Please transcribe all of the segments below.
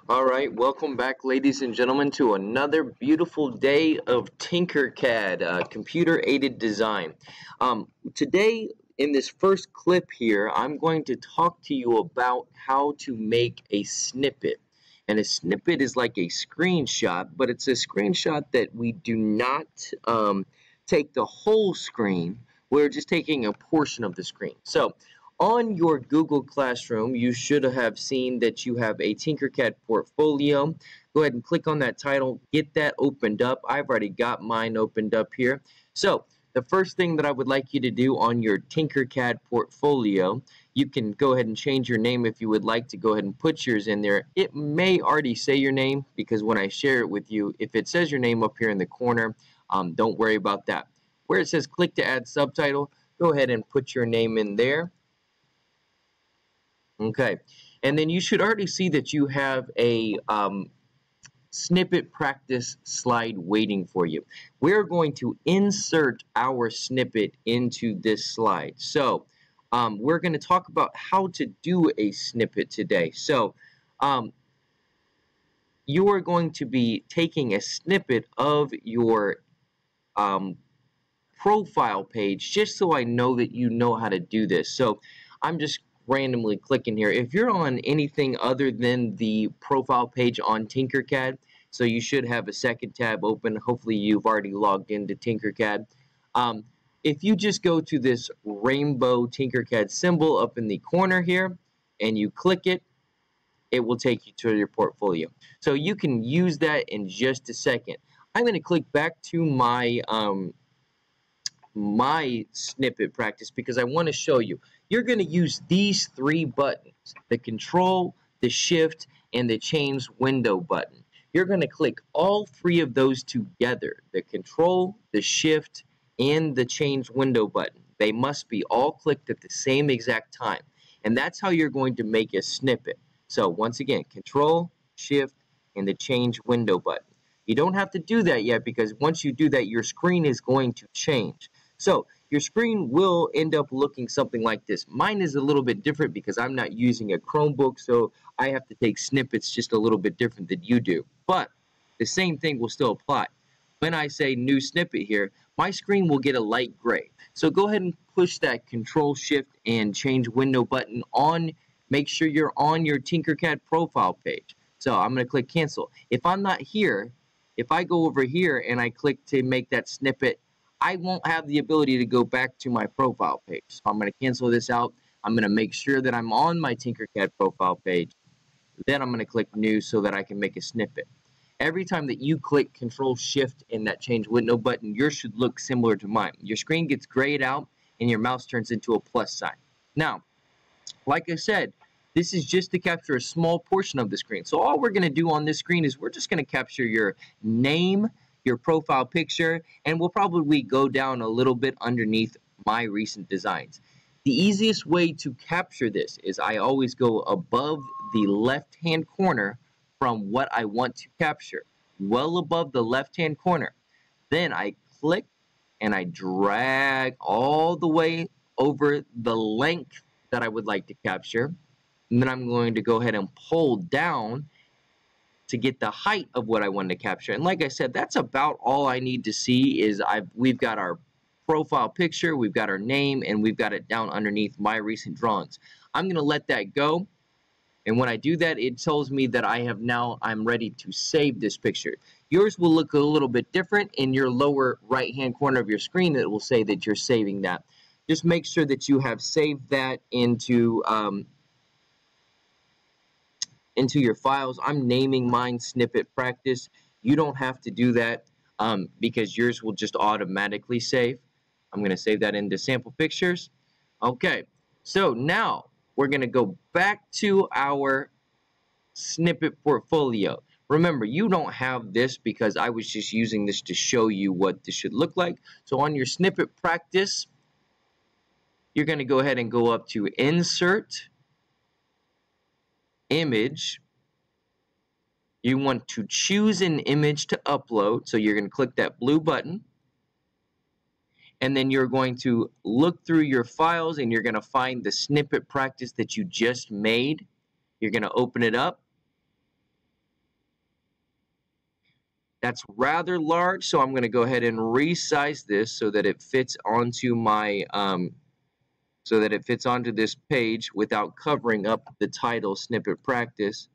All right, welcome back, ladies and gentlemen, to another beautiful day of Tinkercad, computer-aided design. Today, in this first clip here, I'm going to talk to you about how to make a snippet. And a snippet is like a screenshot, but it's a screenshot that we do not take the whole screen. We're just taking a portion of the screen. So, on your Google Classroom, you should have seen that you have a Tinkercad portfolio. Go ahead and click on that title, get that opened up. I've already got mine opened up here. So the first thing that I would like you to do on your Tinkercad portfolio, you can go ahead and change your name if you would like to go ahead and put yours in there. It may already say your name because when I share it with you, if it says your name up here in the corner, don't worry about that. Where it says click to add subtitle, go ahead and put your name in there. Okay, and then you should already see that you have a snippet practice slide waiting for you. We're going to insert our snippet into this slide. So we're going to talk about how to do a snippet today. So you are going to be taking a snippet of your profile page just so I know that you know how to do this. So I'm just randomly clicking here. If you're on anything other than the profile page on Tinkercad, so you should have a second tab open. Hopefully you've already logged into Tinkercad. If you just go to this rainbow Tinkercad symbol up in the corner here and you click it, it will take you to your portfolio. So you can use that in just a second. I'm going to click back to my my snippet practice because I want to show you. You're going to use these three buttons, the control, the shift, and the change window button. You're going to click all three of those together, the control, the shift, and the change window button. They must be all clicked at the same exact time. And that's how you're going to make a snippet. So once again, control, shift, and the change window button. You don't have to do that yet because once you do that, your screen is going to change. So your screen will end up looking something like this. Mine is a little bit different because I'm not using a Chromebook, so I have to take snippets just a little bit different than you do. But the same thing will still apply. When I say new snippet here, my screen will get a light gray. So go ahead and push that control, shift, and change window button on. Make sure you're on your Tinkercad profile page. So I'm going to click cancel. If I'm not here, if I go over here and I click to make that snippet, I won't have the ability to go back to my profile page. So I'm going to cancel this out. I'm going to make sure that I'm on my Tinkercad profile page. Then I'm going to click new so that I can make a snippet. Every time that you click control shift and that change window button, yours should look similar to mine. Your screen gets grayed out and your mouse turns into a plus sign. Now, like I said, this is just to capture a small portion of the screen. So all we're going to do on this screen is we're just going to capture your name, your profile picture, and we'll probably go down a little bit underneath my recent designs. The easiest way to capture this is I always go above the left-hand corner from what I want to capture, well above the left-hand corner. Then I click and I drag all the way over the length that I would like to capture. And then I'm going to go ahead and pull down to get the height of what I want to capture. And like I said, that's about all I need to see is we've got our profile picture, we've got our name, and we've got it down underneath my recent drawings. I'm going to let that go. And when I do that, it tells me that I'm ready to save this picture. Yours will look a little bit different. In your lower right-hand corner of your screen, it will say that you're saving that. Just make sure that you have saved that into your files. I'm naming mine Snippet Practice. You don't have to do that because yours will just automatically save. I'm going to save that into sample pictures. Okay, so now we're going to go back to our snippet portfolio. Remember, you don't have this because I was just using this to show you what this should look like. So on your Snippet Practice, you're going to go ahead and go up to Insert, Image. You want to choose an image to upload, so you're going to click that blue button. And then you're going to look through your files and you're going to find the Snippet Practice that you just made. You're going to open it up. That's rather large, so I'm going to go ahead and resize this so that it fits onto my this page without covering up the title Snippet Practice.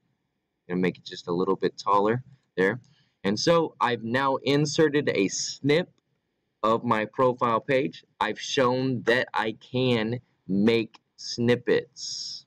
I'm going to make it just a little bit taller there. And so I've now inserted a snip of my profile page. I've shown that I can make snippets.